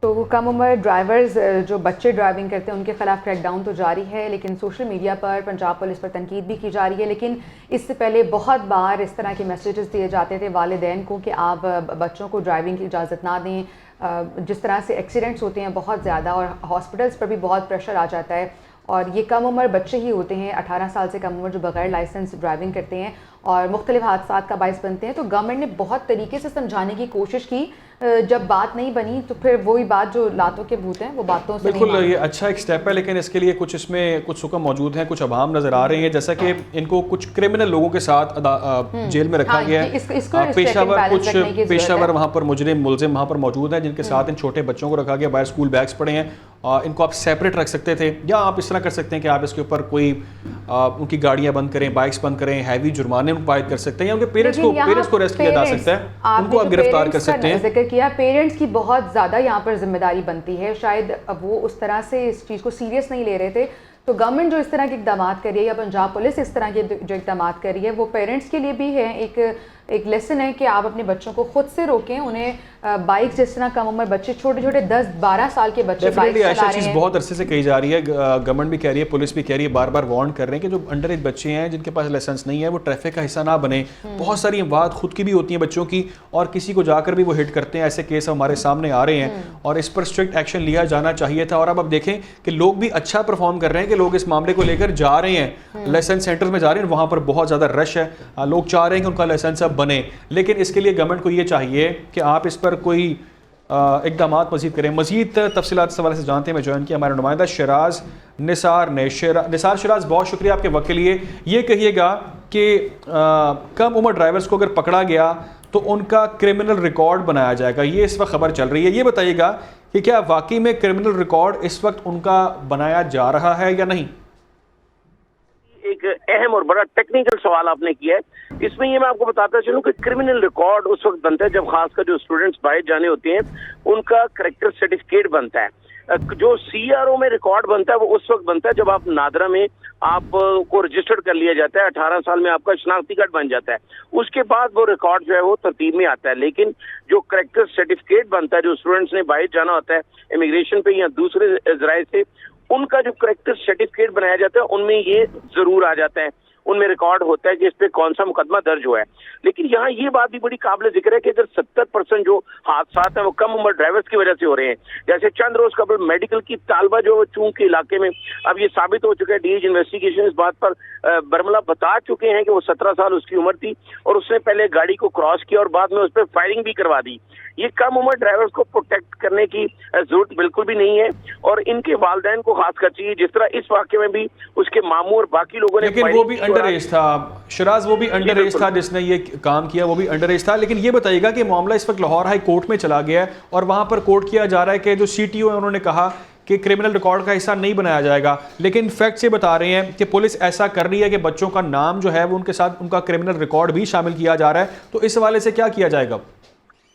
तो कम उम्र ड्राइवर्स जो बच्चे ड्राइविंग करते हैं उनके खिलाफ क्रैकडाउन तो जारी है, लेकिन सोशल मीडिया पर पंजाब पुलिस पर तनकीद भी की जा रही है। लेकिन इससे पहले बहुत बार इस तरह के मैसेजेस दिए जाते थे वालिदैन को कि आप बच्चों को ड्राइविंग की इजाज़त ना दें। जिस तरह से एक्सीडेंट्स होते हैं बहुत ज़्यादा और हॉस्पिटल्स पर भी बहुत प्रेशर आ जाता है, और ये कम उम्र बच्चे ही होते हैं 18 साल से कम उम्र जो बगैर लाइसेंस ड्राइविंग करते हैं और मुख्तलिफ हादसात का बायस बनते हैं। तो गवर्नमेंट ने बहुत तरीके से समझाने की कोशिश की, जब बात नहीं बनी तो फिर वही बात जो लातों के भूत हैं वो बातों से बिल्कुल ये अच्छा एक स्टेप है, लेकिन इसके लिए कुछ इसमें कुछ हुक्म मौजूद हैं, कुछ अवाम नजर आ रहे हैं, जैसा कि इनको कुछ क्रिमिनल लोगों के साथ जेल में रखा गया है। पेशावर वहाँ पर मुजरिम मुलजिम वहाँ पर मौजूद हैं जिनके साथ इन छोटे बच्चों को रखा गया। बाहर स्कूल बैग्स पड़े हैं, इनको आप सेपरेट रख सकते थे, या आप इस तरह कर सकते हैं कि आप इसके ऊपर कोई उनकी गाड़ियां बंद करें, बाइक्स बंद करें, हैवी जुर्माने आयद कर सकते हैं, या उनके पेरेंट्स को अरेस्ट किया जा सकता है, उनको आप गिरफ्तार कर सकते हैं। जिक्र किया, पेरेंट्स की बहुत ज़्यादा यहाँ पर जिम्मेदारी बनती है। शायद वो उस तरह से इस चीज़ को सीरियस नहीं ले रहे थे, तो गवर्नमेंट जो इस तरह के इकदाम कर रही है या पंजाब पुलिस इस तरह के जो इकदाम कर रही है वो पेरेंट्स के लिए भी है एक लेसन है कि आप अपने बच्चों को खुद से रोकें। उन्हें बाइक जिस तरह कम उम्र बच्चे छोटे छोटे 10-12 साल के बच्चे बाइक चला रहे हैं, बहुत अरसे से कही जा रही है, गवर्नमेंट भी कह रही है, पुलिस भी कह रही है, बार बार वार्न कर रहे हैं कि जो अंडर एज बच्चे हैं जिनके पास लाइसेंस नहीं है वो ट्रैफिक का हिस्सा ना बने। बहुत सारी बात खुद की भी होती है बच्चों की, और किसी को जाकर भी वो हिट करते हैं। ऐसे केस हमारे सामने आ रहे हैं और इस पर स्ट्रिक्ट एक्शन लिया जाना चाहिए था। और अब देखें कि लोग भी अच्छा परफॉर्म कर रहे हैं, कि लोग इस मामले को लेकर जा रहे हैं, लाइसेंस सेंटर्स में जा रहे हैं, वहाँ पर बहुत ज़्यादा रश है, लोग चाह रहे हैं कि उनका लाइसेंस अब बने। लेकिन इसके लिए गवर्नमेंट को ये चाहिए कि आप इस पर कोई इकदाम मज़ीद करें। मज़ीद तफसीलात इस हवाले से जानते हैं, मैं ज्वाइन किया हमारे नुमाइंदा शराज निसार ने। निसार शराज, बहुत शुक्रिया आपके वक्त के लिए। ये कहिएगा कि कम उम्र ड्राइवर्स को अगर पकड़ा गया तो उनका क्रिमिनल रिकॉर्ड बनाया जाएगा, ये इस वक्त खबर चल रही है। ये बताइएगा कि क्या वाकई में क्रिमिनल रिकॉर्ड इस वक्त उनका बनाया जा रहा है या नहीं? एक अहम और बड़ा टेक्निकल सवाल आपने किया है। इसमें ये मैं आपको बताता चलूं कि क्रिमिनल रिकॉर्ड उस वक्त बनता है जब खासकर जो स्टूडेंट्स बाहर जाने होते हैं उनका करेक्टर सर्टिफिकेट बनता है। जो सीआरओ में रिकॉर्ड बनता है वो उस वक्त बनता है जब आप नादरा में आपको रजिस्टर्ड कर लिया जाता है, 18 साल में आपका शनाख्ती कार्ड बन जाता है, उसके बाद वो रिकॉर्ड जो है वो तरतीब में आता है। लेकिन जो करेक्टर सर्टिफिकेट बनता है, जो स्टूडेंट्स ने बाहर जाना होता है इमिग्रेशन पे या दूसरे जराये से, उनका जो करेक्टर सर्टिफिकेट बनाया जाता है उनमें ये जरूर आ जाता है, उनमें रिकॉर्ड होता है कि इस पे कौन सा मुकदमा दर्ज हुआ है। लेकिन यहाँ ये बात भी बड़ी काबिल जिक्र है कि अगर 70% जो हादसा है वो कम उम्र ड्राइवर्स की वजह से हो रहे हैं। जैसे चंद रोज कबल मेडिकल की तालबा जो चूंक के इलाके में, अब ये साबित हो चुका है, डीएज इन्वेस्टिगेशन इस बात पर बरमला बता चुके हैं कि वो 17 साल उसकी उम्र थी और उसने पहले गाड़ी को क्रॉस किया और बाद में उस पर फायरिंग भी करवा दी। ये कम उम्र ड्राइवर्स को प्रोटेक्ट करने की जरूरत बिल्कुल भी नहीं है, और इनके वालिदैन को खास कर चाहिए, जिस तरह इस वाक्य में भी उसके मामू और बाकी लोगों ने, लेकिन वो भी अंडर एज था शराज, वो भी अंडर एज था जिसने ये काम किया, वो भी अंडर एज था। लेकिन ये बताइएगा कि मामला इस वक्त लाहौर हाई कोर्ट में चला गया है और वहां पर कोर्ट किया जा रहा है कि जो सीटीओ है उन्होंने कहा कि क्रिमिनल रिकॉर्ड का हिस्सा नहीं बनाया जाएगा, लेकिन फैक्ट ये बता रहे हैं कि पुलिस ऐसा कर रही है कि बच्चों का नाम जो है वो उनके साथ उनका क्रिमिनल रिकॉर्ड भी शामिल किया जा रहा है। तो इस हवाले से क्या किया जाएगा?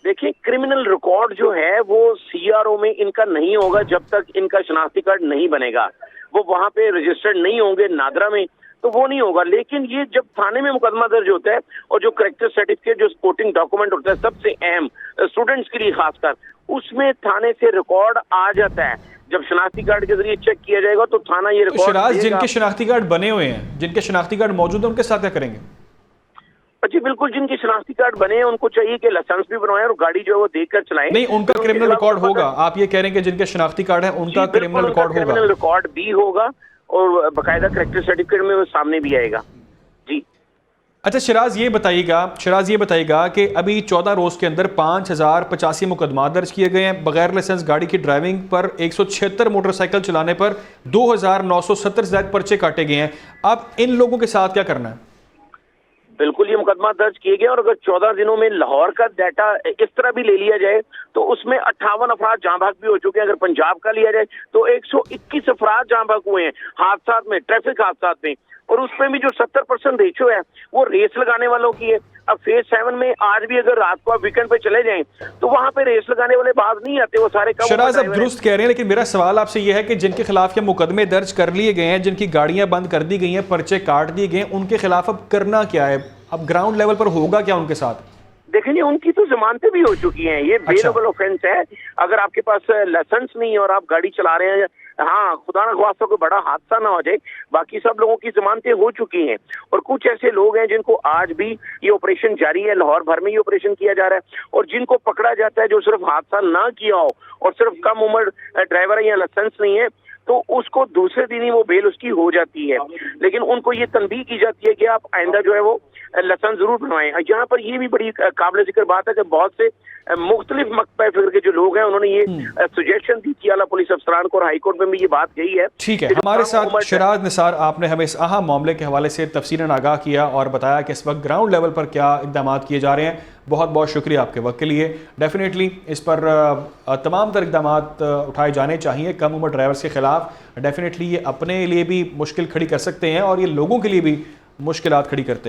देखिए, क्रिमिनल रिकॉर्ड जो है वो सीआरओ में इनका नहीं होगा जब तक इनका शनाख्ती कार्ड नहीं बनेगा, वो वहां पे रजिस्टर्ड नहीं होंगे नादरा में, तो वो नहीं होगा। लेकिन ये जब थाने में मुकदमा दर्ज होता है और जो करेक्टर सर्टिफिकेट जो सपोर्टिंग डॉक्यूमेंट होता है सबसे अहम स्टूडेंट्स के लिए खासकर, उसमें थाने से रिकॉर्ड आ जाता है। जब शनाख्ती कार्ड के जरिए चेक किया जाएगा तो थाना ये रिकॉर्ड, शराज जिनके शनाख्ती कार्ड बने हुए हैं, जिनके शनाख्ती कार्ड मौजूद है, उनके साथ क्या करेंगे? जी बिल्कुल, जिनके शनाख्ती कार्ड बने हैं उनको चाहिए कि लाइसेंस भी बनवाएं और गाड़ी जो है वो देखकर चलाएं। नहीं, उनका क्रिमिनल रिकॉर्ड होगा। आप ये कह रहे हैं कि जिनके शनाख्ती कार्ड है उनका क्रिमिनल रिकॉर्ड होगा? क्रिमिनल रिकॉर्ड भी होगा और बाकायदा करेक्टर सर्टिफिकेट में वो सामने भी आएगा। जी अच्छा शराज ये बताइएगा कि अभी 14 रोज के अंदर 5085 मुकदमा दर्ज किए गए हैं। बगैर लाइसेंस गाड़ी की ड्राइविंग पर 176 मोटरसाइकिल चलाने पर 2970 से ज्यादा पर्चे काटे गए हैं। अब इन लोगों के साथ क्या करना है? बिल्कुल, ये मुकदमा दर्ज किए गए और अगर 14 दिनों में लाहौर का डाटा इस तरह भी ले लिया जाए तो उसमें 58 अफराद जहाँ भाग भी हो चुके हैं। अगर पंजाब का लिया जाए तो 121 अफराद जहाँ भाग हुए हैं हादसा में, ट्रैफिक हादसा में, और उसमें भी जो 70% रेशो है वो रेस लगाने वालों की है। अब फेज 7 में आज भी अगर रात को आप वीकेंड पे चले जाएं तो वहां पे रेस लगाने वाले बाज नहीं आते, वो सारे कम। शराज आप दुरुस्त कह रहे हैं, लेकिन मेरा सवाल आपसे यह है कि जिनके खिलाफ ये मुकदमे दर्ज कर लिए गए हैं, जिनकी गाड़ियां बंद कर दी गई हैं, पर्चे काट दिए गए हैं, उनके खिलाफ अब करना क्या है? अब ग्राउंड लेवल पर होगा क्या उनके साथ? देखें जी, उनकी तो जमानतें भी हो चुकी हैं, ये बेलेबल ऑफेंस है। अगर आपके पास लाइसेंस नहीं है और आप गाड़ी चला रहे हैं, हाँ खुदा न ख्वास्ता कोई बड़ा हादसा ना हो जाए, बाकी सब लोगों की जमानतें हो चुकी हैं। और कुछ ऐसे लोग हैं जिनको आज भी ये ऑपरेशन जारी है, लाहौर भर में ये ऑपरेशन किया जा रहा है, और जिनको पकड़ा जाता है जो सिर्फ हादसा ना किया हो और सिर्फ कम उम्र ड्राइवर है या लाइसेंस नहीं है, तो उसको दूसरे दिन ही वो बेल उसकी हो जाती है। लेकिन उनको ये तनबीह की जाती है कि आप आइंदा जो है वो लाइसेंस जरूर बनवाएं। यहाँ पर ये भी बड़ी काबिल जिक्र बात है कि बहुत से मुख्तलिफ मकतब फिक्र के जो लोग हैं उन्होंने ये सजेशन दी थी आला पुलिस अफसरान को, और हाई कोर्ट में भी ये बात गई है। ठीक है, हमारे साथ शराज निसार, आपने हमें इस अहम मामले के हवाले से तफसीलन आगाह किया और बताया कि इस वक्त ग्राउंड लेवल पर क्या इकदाम किए जा रहे हैं। बहुत बहुत शुक्रिया आपके वक्त के लिए। डेफिनेटली इस पर तमाम तर इकदाम उठाए जाने चाहिए कम उम्र ड्राइवर्स के खिलाफ। डेफिनेटली ये अपने लिए भी मुश्किल खड़ी कर सकते हैं और ये लोगों के लिए भी मुश्किलात खड़ी करते हैं।